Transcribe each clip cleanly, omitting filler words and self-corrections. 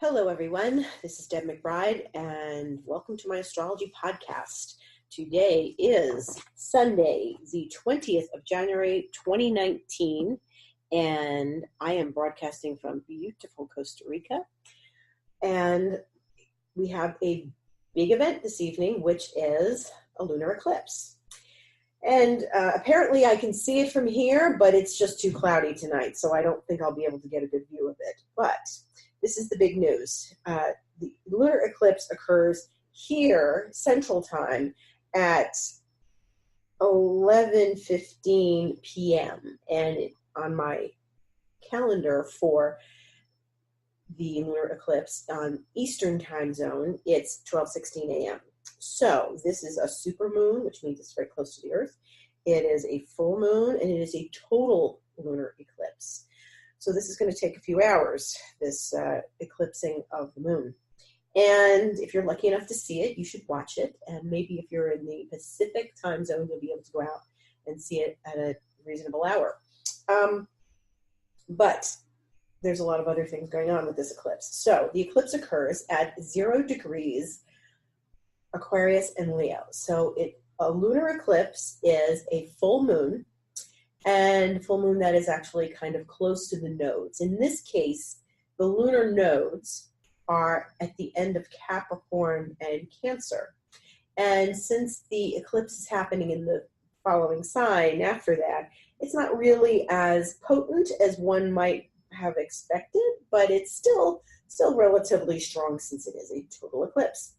Hello, everyone. This is Deb McBride, and welcome to my astrology podcast. Today is Sunday, the 20th of January, 2019, and I am broadcasting from beautiful Costa Rica. And we have a big event this evening, which is a lunar eclipse. And apparently I can see it from here, but it's just too cloudy tonight, so I don't think I'll be able to get a good view of it. But this is the big news. The lunar eclipse occurs here, Central Time, at 11:15 p.m. And on my calendar for the lunar eclipse on Eastern Time Zone, it's 12:16 a.m. So this is a supermoon, which means it's very close to the Earth. It is a full moon, and it is a total lunar eclipse. So this is going to take a few hours, this eclipsing of the moon. And if you're lucky enough to see it, you should watch it. And maybe if you're in the Pacific time zone, you'll be able to go out and see it at a reasonable hour. But there's a lot of other things going on with this eclipse. So the eclipse occurs at 0 degrees Aquarius and Leo. So a lunar eclipse is a full moon, and full moon that is actually kind of close to the nodes. In this case, the lunar nodes are at the end of Capricorn and Cancer. And since the eclipse is happening in the following sign after that, it's not really as potent as one might have expected, but it's still relatively strong since it is a total eclipse.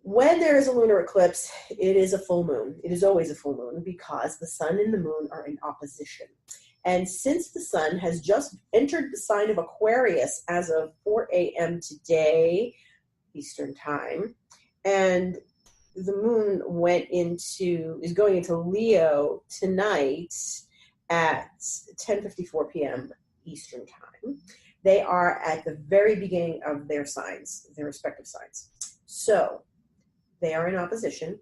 When there is a lunar eclipse, it is a full moon. It is always a full moon because the sun and the moon are in opposition. And since the sun has just entered the sign of Aquarius as of 4 a.m. today, Eastern Time, and the moon is going into Leo tonight at 10:54 p.m. Eastern Time, they are at the very beginning of their signs, their respective signs. So they are in opposition.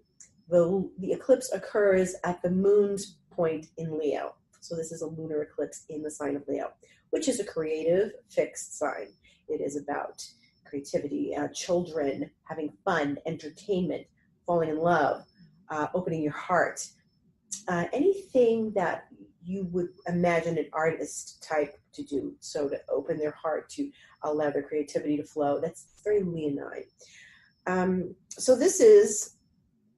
The eclipse occurs at the moon's point in Leo. So this is a lunar eclipse in the sign of Leo, which is a creative, fixed sign. It is about creativity, children, having fun, entertainment, falling in love, opening your heart. Anything that you would imagine an artist type to do. So to open their heart, to allow their creativity to flow. That's very Leonine. So this is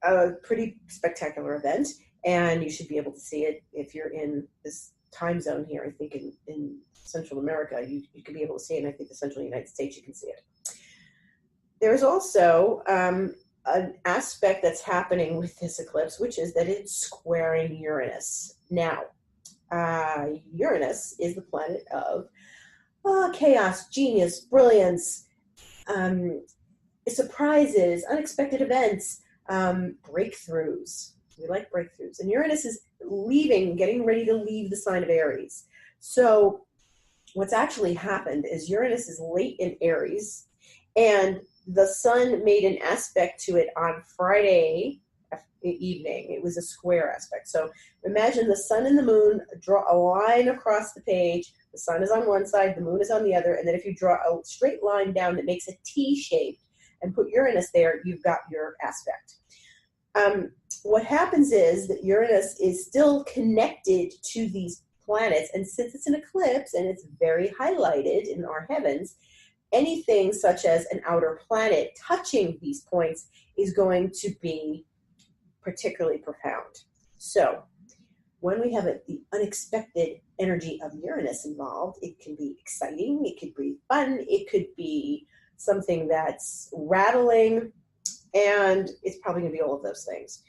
a pretty spectacular event, and you should be able to see it if you're in this time zone here. I think in Central America, you could be able to see it, and I think the Central United States, you can see it. There's also an aspect that's happening with this eclipse, which is that it's squaring Uranus. Now, Uranus is the planet of chaos, genius, brilliance, surprises, unexpected events, breakthroughs. We like breakthroughs. And Uranus is getting ready to leave the sign of Aries. So what's actually happened is Uranus is late in Aries, and the sun made an aspect to it on Friday evening. It was a square aspect. So imagine the sun and the moon, draw a line across the page. The sun is on one side, the moon is on the other, and then if you draw a straight line down that makes a T shape, and put Uranus there, you've got your aspect. What happens is that Uranus is still connected to these planets, and since it's an eclipse and it's very highlighted in our heavens, anything such as an outer planet touching these points is going to be particularly profound. So when we have the unexpected energy of Uranus involved, it can be exciting, it could be fun, it could be something that's rattling, and it's probably going to be all of those things.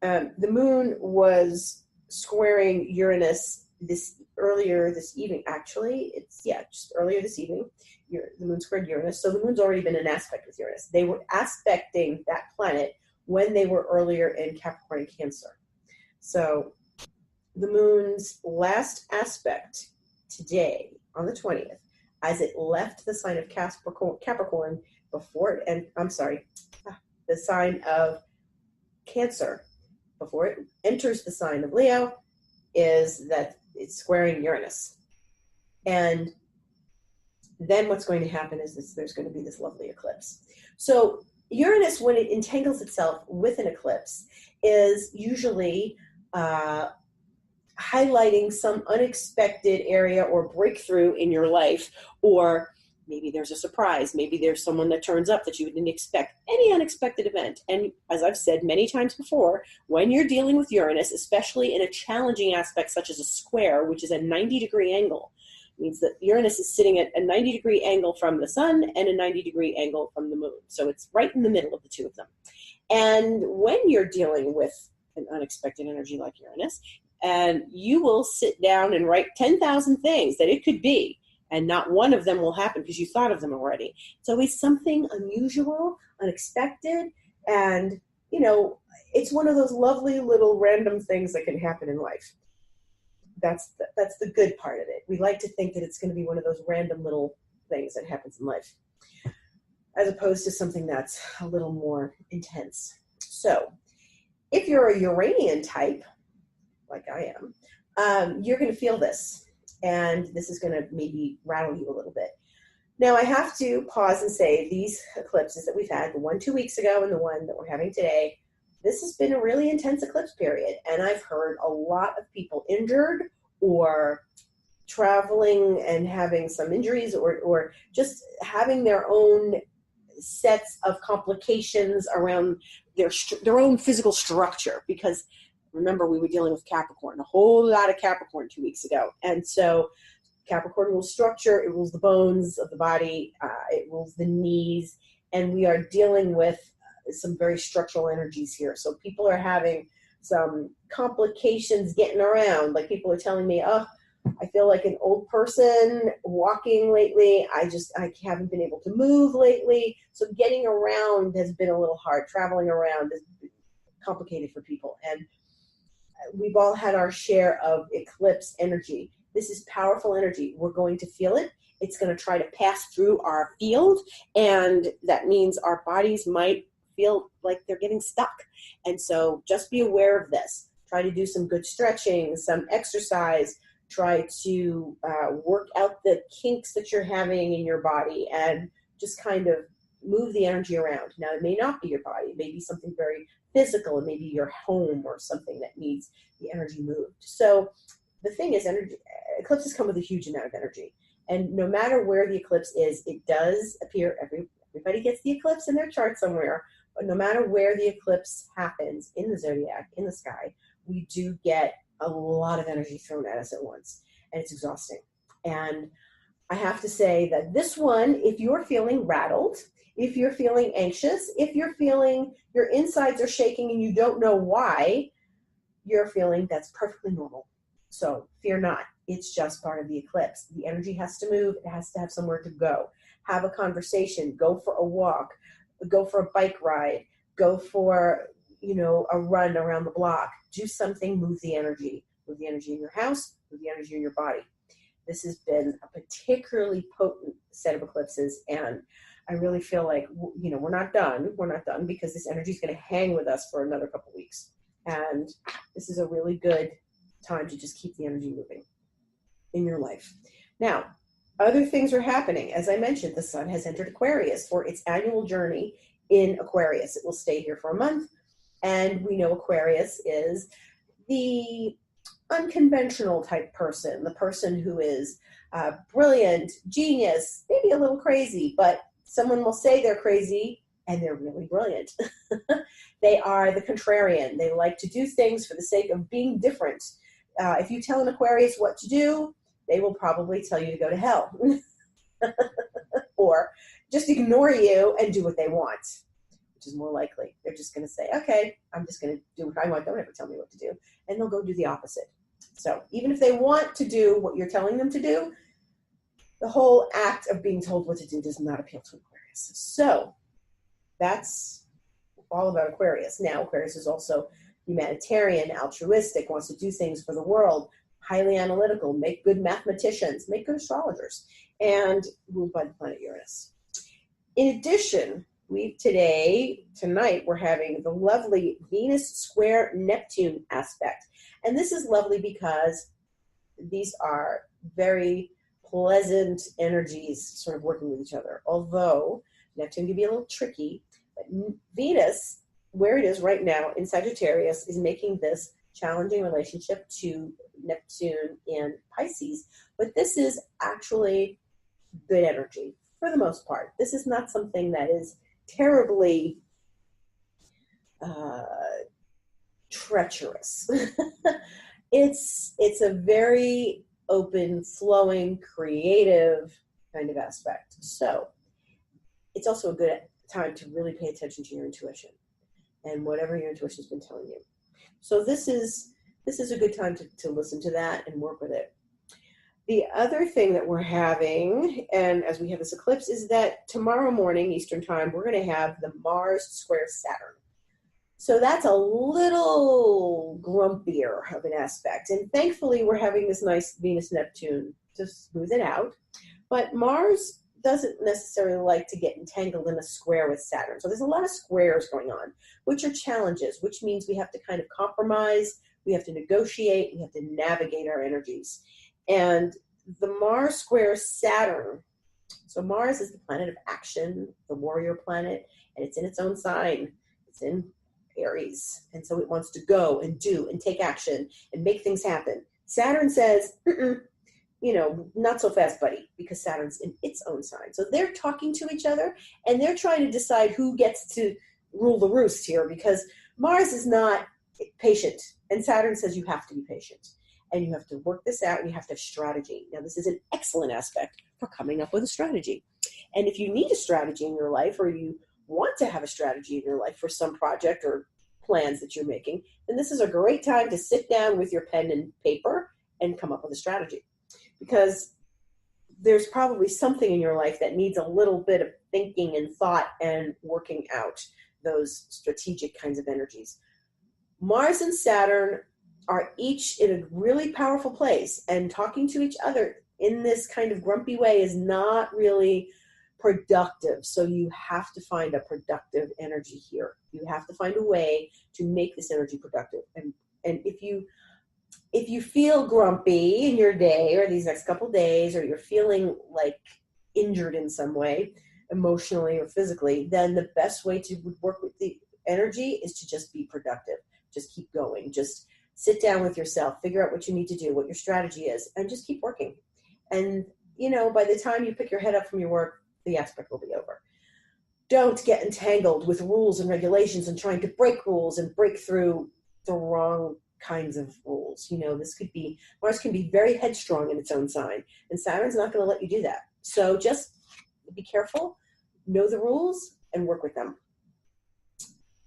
The moon was squaring Uranus earlier this evening. Actually, just earlier this evening, the moon squared Uranus. So the moon's already been in aspect with Uranus. They were aspecting that planet when they were earlier in Capricorn and Cancer. So the moon's last aspect today on the 20th, as it left the sign of Capricorn the sign of Cancer, before it enters the sign of Leo, is that it's squaring Uranus. And then what's going to happen is there's going to be this lovely eclipse. So Uranus, when it entangles itself with an eclipse, is usually highlighting some unexpected area or breakthrough in your life, or maybe there's a surprise. Maybe there's someone that turns up that you didn't expect, any unexpected event. And as I've said many times before, when you're dealing with Uranus, especially in a challenging aspect such as a square, which is a 90-degree angle, means that Uranus is sitting at a 90-degree angle from the sun and a 90-degree angle from the moon. So it's right in the middle of the two of them. And when you're dealing with an unexpected energy like Uranus, and you will sit down and write 10,000 things that it could be, and not one of them will happen because you thought of them already. It's always something unusual, unexpected, and, you know, it's one of those lovely little random things that can happen in life. That's the good part of it. We like to think that it's going to be one of those random little things that happens in life, as opposed to something that's a little more intense. So if you're a Uranian type, like I am, you're going to feel this, and this is going to maybe rattle you a little bit. Now, I have to pause and say these eclipses that we've had, the one 2 weeks ago and the one that we're having today, this has been a really intense eclipse period, and I've heard a lot of people injured or traveling and having some injuries, or just having their own sets of complications around their own physical structure, because remember, we were dealing with Capricorn, a whole lot of Capricorn 2 weeks ago. And so Capricorn rules structure, it rules the bones of the body, it rules the knees, and we are dealing with some very structural energies here. So people are having some complications getting around. Like people are telling me, oh, I feel like an old person walking lately. I haven't been able to move lately. So getting around has been a little hard. Traveling around is complicated for people. And we've all had our share of eclipse energy. This is powerful energy. We're going to feel it. It's going to try to pass through our field, and that means our bodies might feel like they're getting stuck. And so just be aware of this. Try to do some good stretching, some exercise. Try to work out the kinks that you're having in your body, and just kind of move the energy around. Now, it may not be your body. It may be something very physical. It may be your home or something that needs the energy moved. So the thing is, eclipses come with a huge amount of energy. And no matter where the eclipse is, it does appear, everybody gets the eclipse in their chart somewhere, but no matter where the eclipse happens in the zodiac, in the sky, we do get a lot of energy thrown at us at once, and it's exhausting. And I have to say that this one, if you're feeling rattled, if you're feeling anxious, if you're feeling your insides are shaking and you don't know why you're feeling, that's perfectly normal. So fear not. It's just part of the eclipse. The energy has to move. It has to have somewhere to go. Have a conversation. Go for a walk. Go for a bike ride. Go for, a run around the block. Do something. Move the energy. Move the energy in your house. Move the energy in your body. This has been a particularly potent set of eclipses, and I really feel like, we're not done. We're not done, because this energy is going to hang with us for another couple weeks. And this is a really good time to just keep the energy moving in your life. Now, other things are happening. As I mentioned, the sun has entered Aquarius for its annual journey in Aquarius. It will stay here for a month. And we know Aquarius is the unconventional type person, the person who is brilliant, genius, maybe a little crazy, but someone will say they're crazy and they're really brilliant. They are the contrarian. They like to do things for the sake of being different. If you tell an Aquarius what to do, they will probably tell you to go to hell. Or just ignore you and do what they want, which is more likely. They're just going to say, okay, I'm just going to do what I want. Don't ever tell me what to do. And they'll go do the opposite. So even if they want to do what you're telling them to do, the whole act of being told what to do does not appeal to Aquarius. So that's all about Aquarius. Now, Aquarius is also humanitarian, altruistic, wants to do things for the world, highly analytical, make good mathematicians, make good astrologers, and ruled by the planet Uranus. In addition, tonight, we're having the lovely Venus square Neptune aspect. And this is lovely because these are very pleasant energies sort of working with each other. Although Neptune can be a little tricky, but Venus, where it is right now in Sagittarius, is making this challenging relationship to Neptune in Pisces. But this is actually good energy for the most part. This is not something that is terribly treacherous. It's a very open, flowing, creative kind of aspect. So it's also a good time to really pay attention to your intuition and whatever your intuition's been telling you. So this is a good time to listen to that and work with it. The other thing that we're having, and as we have this eclipse, is that tomorrow morning, Eastern time, we're going to have the Mars square Saturn. So that's a little grumpier of an aspect. And thankfully, we're having this nice Venus-Neptune to smooth it out. But Mars doesn't necessarily like to get entangled in a square with Saturn. So there's a lot of squares going on, which are challenges, which means we have to kind of compromise, we have to negotiate, we have to navigate our energies. And the Mars square Saturn, so Mars is the planet of action, the warrior planet, and it's in its own sign. It's in Aries. And so it wants to go and do and take action and make things happen. Saturn says, not so fast, buddy, because Saturn's in its own sign. So they're talking to each other and they're trying to decide who gets to rule the roost here, because Mars is not patient and Saturn says you have to be patient and you have to work this out and you have to have strategy. Now, this is an excellent aspect for coming up with a strategy. And if you need a strategy in your life, or you want to have a strategy in your life for some project or plans that you're making, then this is a great time to sit down with your pen and paper and come up with a strategy. Because there's probably something in your life that needs a little bit of thinking and thought and working out those strategic kinds of energies. Mars and Saturn are each in a really powerful place, and talking to each other in this kind of grumpy way is not really productive. So you have to find a productive energy here. You have to find a way to make this energy productive. And if you feel grumpy in your day or these next couple days, or you're feeling like injured in some way, emotionally or physically, then the best way to work with the energy is to just be productive. Just keep going. Just sit down with yourself, figure out what you need to do, what your strategy is, and just keep working. And, by the time you pick your head up from your work, the aspect will be over. Don't get entangled with rules and regulations and trying to break rules and break through the wrong kinds of rules. Mars can be very headstrong in its own sign, and Saturn's not going to let you do that. So just be careful, know the rules, and work with them.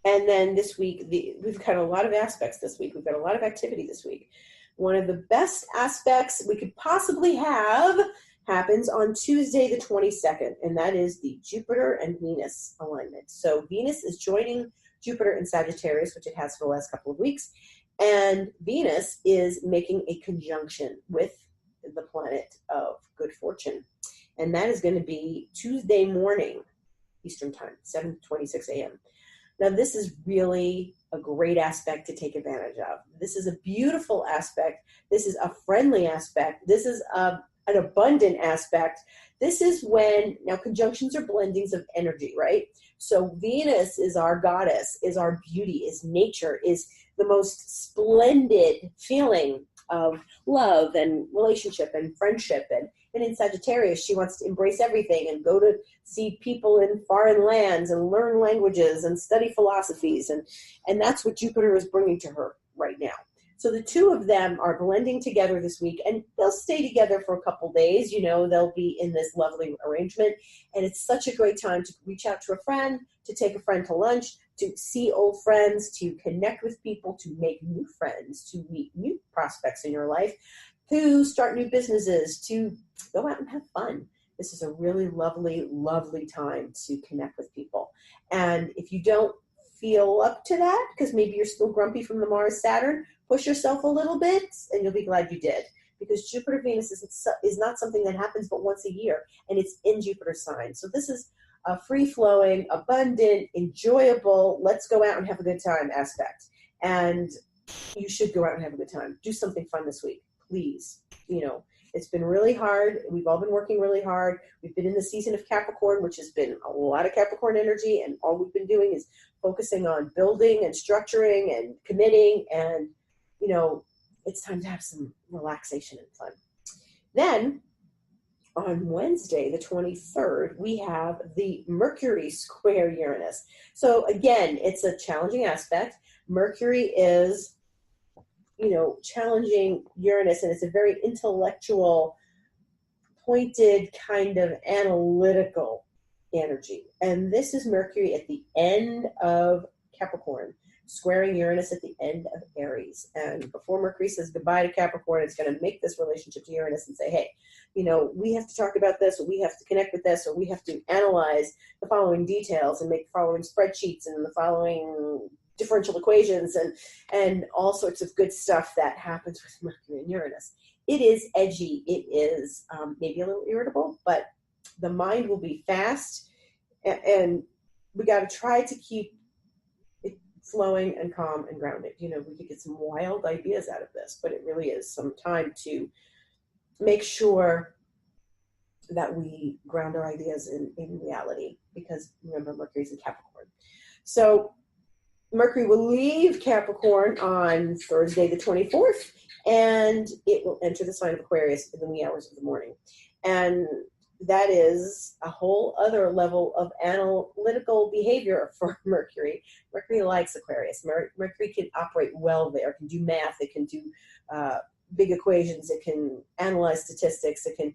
And then this week, we've got a lot of aspects this week. We've got a lot of activity this week. One of the best aspects we could possibly have happens on Tuesday the 22nd, and that is the Jupiter and Venus alignment. So Venus is joining Jupiter in Sagittarius, which it has for the last couple of weeks, and Venus is making a conjunction with the planet of good fortune, and that is going to be Tuesday morning, Eastern time, 7:26 a.m. Now, this is really a great aspect to take advantage of. This is a beautiful aspect. This is a friendly aspect. This is an abundant aspect. This is when, now conjunctions are blendings of energy, right? So Venus is our goddess, is our beauty, is nature, is the most splendid feeling of love and relationship and friendship. And in Sagittarius, she wants to embrace everything and go to see people in foreign lands and learn languages and study philosophies. And that's what Jupiter is bringing to her right now. So the two of them are blending together this week, and they'll stay together for a couple days. They'll be in this lovely arrangement. And it's such a great time to reach out to a friend, to take a friend to lunch, to see old friends, to connect with people, to make new friends, to meet new prospects in your life, to start new businesses, to go out and have fun. This is a really lovely, lovely time to connect with people. And if you don't feel up to that, because maybe you're still grumpy from the Mars Saturn, push yourself a little bit and you'll be glad you did. Because Jupiter Venus is not something that happens but once a year, and it's in Jupiter's sign. So this is a free-flowing, abundant, enjoyable, let's go out and have a good time aspect. And you should go out and have a good time. Do something fun this week, please. It's been really hard. We've all been working really hard. We've been in the season of Capricorn, which has been a lot of Capricorn energy, and all we've been doing is focusing on building and structuring and committing, and, you know, it's time to have some relaxation and fun. Then, on Wednesday, the 23rd, we have the Mercury square Uranus. So again, it's a challenging aspect. Mercury is, you know, challenging Uranus, and it's a very intellectual, pointed, kind of analytical energy. And this is Mercury at the end of Capricorn, squaring Uranus at the end of Aries. And before Mercury says goodbye to Capricorn, it's going to make this relationship to Uranus and say, hey, you know, we have to talk about this, or we have to connect with this, or we have to analyze the following details and make the following spreadsheets and the following differential equations and all sorts of good stuff that happens with Mercury and Uranus. It is edgy. It is maybe a little irritable, but the mind will be fast, and we got to try to keep it flowing and calm and grounded. You know, we could get some wild ideas out of this, but it really is some time to make sure that we ground our ideas in reality, because remember, Mercury's in Capricorn. So Mercury will leave Capricorn on Thursday the 24th, and it will enter the sign of Aquarius in the wee hours of the morning. And that is a whole other level of analytical behavior for Mercury. Mercury likes Aquarius. Mercury can operate well there, can do math, it can do big equations, it can analyze statistics, it can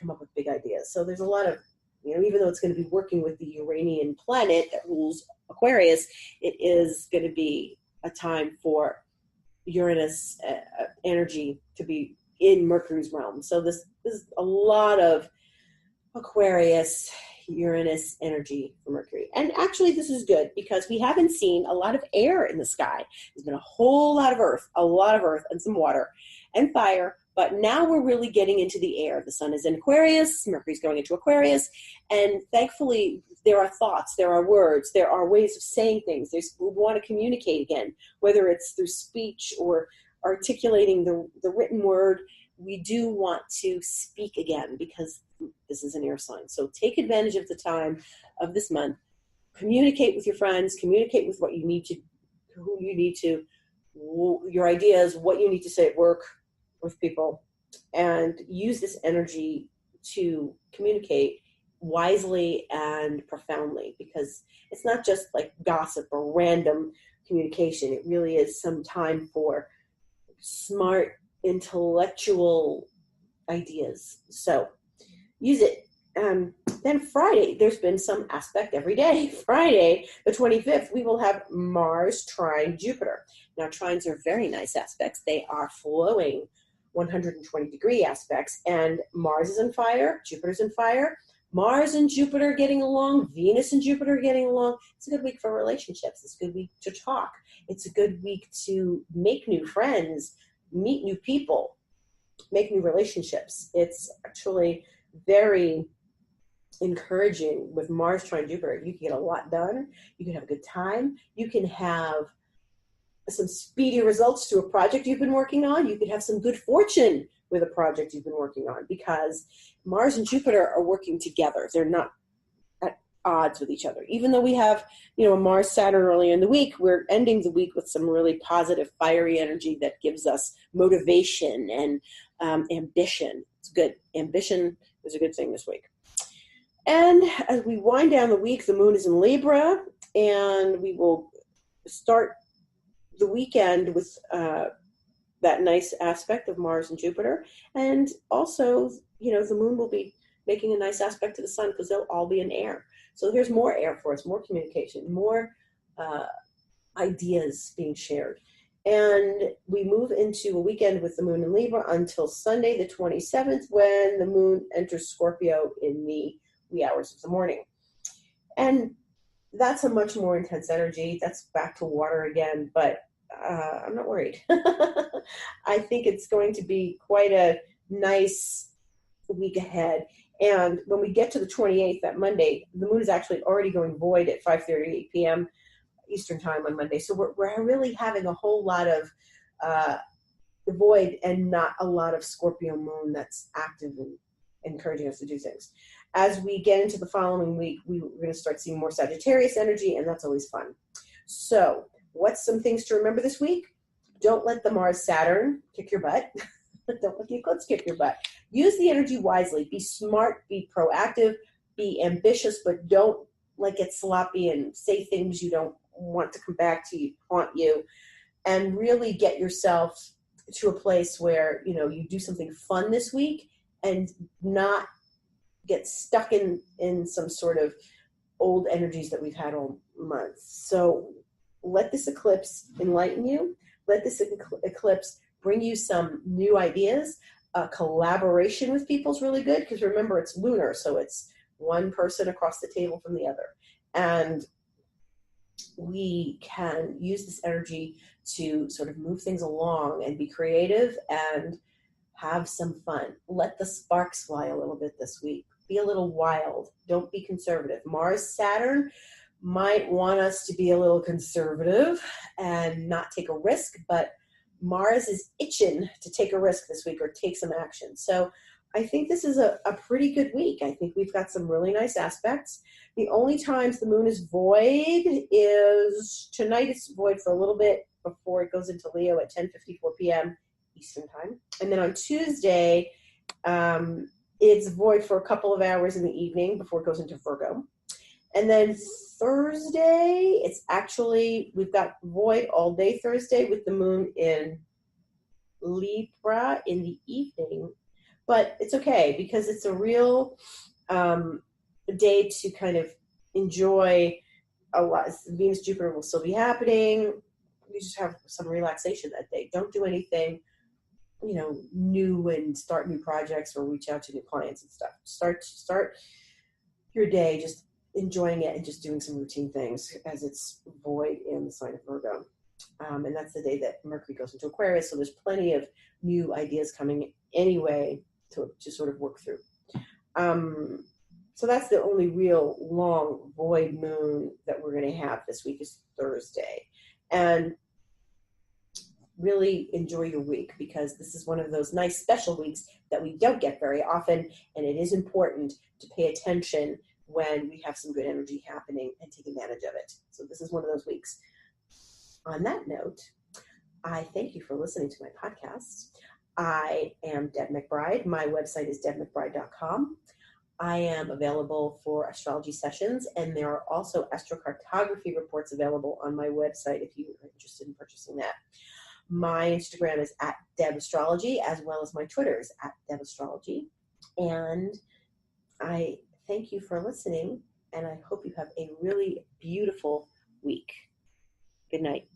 come up with big ideas. So there's a lot of, you know, even though it's going to be working with the Uranian planet that rules Aquarius, it is going to be a time for Uranus energy to be in Mercury's realm. So this is a lot of Aquarius, Uranus energy for Mercury. And actually this is good because we haven't seen a lot of air in the sky. There's been a whole lot of earth and some water and fire, but now we're really getting into the air. The sun is in Aquarius, Mercury's going into Aquarius, and thankfully there are thoughts, there are words, there are ways of saying things. We want to communicate again, whether it's through speech or articulating the written word. We do want to speak again because this is an air sign. So take advantage of the time of this month. Communicate with your friends, communicate with what you need to, who you need to, your ideas, what you need to say at work with people, and use this energy to communicate wisely and profoundly, because it's not just like gossip or random communication. It really is some time for smart, intellectual ideas. So use it. Then Friday, there's been some aspect every day. Friday, the 25th, we will have Mars trine Jupiter. Now, trines are very nice aspects. They are flowing 120-degree aspects, and Mars is in fire, Jupiter's in fire. Mars and Jupiter getting along, Venus and Jupiter getting along. It's a good week for relationships. It's a good week to talk. It's a good week to make new friends, meet new people, make new relationships. It's actually very encouraging with Mars trine Jupiter. You can get a lot done. You can have a good time. You can have some speedy results to a project you've been working on. You could have some good fortune with a project you've been working on, because Mars and Jupiter are working together. They're not at odds with each other. Even though we have, you know, a Mars Saturn earlier in the week, we're ending the week with some really positive, fiery energy that gives us motivation and ambition. It's good. Ambition is a good thing this week. And as we wind down the week, the moon is in Libra, and we will start the weekend with that nice aspect of Mars and Jupiter. And also, you know, the moon will be making a nice aspect to the sun because they'll all be in air. So there's more air for us, more communication, more ideas being shared. And we move into a weekend with the moon in Libra until Sunday, the 27th, when the moon enters Scorpio in the wee hours of the morning. And that's a much more intense energy. That's back to water again, but I'm not worried. I think it's going to be quite a nice week ahead. And when we get to the 28th, that Monday, the moon is actually already going void at 5:38 p.m. Eastern time on Monday. So we're really having a whole lot of void and not a lot of Scorpio moon that's active and encouraging us to do things. As we get into the following week, we're going to start seeing more Sagittarius energy, and that's always fun. So what's some things to remember this week? Don't let the Mars-Saturn kick your butt. Don't let the eclipse kick your butt. Use the energy wisely. Be smart, be proactive, be ambitious, but don't get sloppy and say things you don't want to come back to haunt you. And really get yourself to a place where, you do something fun this week and not get stuck in some sort of old energies that we've had all month. So let this eclipse enlighten you. Let this eclipse bring you some new ideas. Collaboration with people is really good because remember, it's lunar, so it's one person across the table from the other. And we can use this energy to sort of move things along and be creative and have some fun. Let the sparks fly a little bit this week. Be a little wild. Don't be conservative. Mars, Saturn might want us to be a little conservative and not take a risk, but Mars is itching to take a risk this week or take some action. So I think this is a pretty good week. I think we've got some really nice aspects. The only times the moon is void is tonight. It's void for a little bit before it goes into Leo at 10:54 p.m. Eastern time. And then on Tuesday, it's void for a couple of hours in the evening before it goes into Virgo. And then Thursday, we've got void all day Thursday with the moon in Libra in the evening. But it's okay because it's a real day to kind of enjoy a lot. Venus, Jupiter will still be happening. You just have some relaxation that day. Don't do anything, new and start new projects or reach out to new clients and stuff. Start your day just enjoying it and just doing some routine things as it's void in the sign of Virgo. And that's the day that Mercury goes into Aquarius. So there's plenty of new ideas coming anyway to sort of work through. So that's the only real long void moon that we're going to have this week is Thursday. And really enjoy your week because this is one of those nice special weeks that we don't get very often. And it is important to pay attention when we have some good energy happening and take advantage of it. So this is one of those weeks. On that note, I thank you for listening to my podcast. I am Deb McBride. My website is debmcbride.com. I am available for astrology sessions, and there are also astrocartography reports available on my website if you are interested in purchasing that. My Instagram is @DebAstrology, as well as my Twitter is @DebAstrology. And I thank you for listening, and I hope you have a really beautiful week. Good night.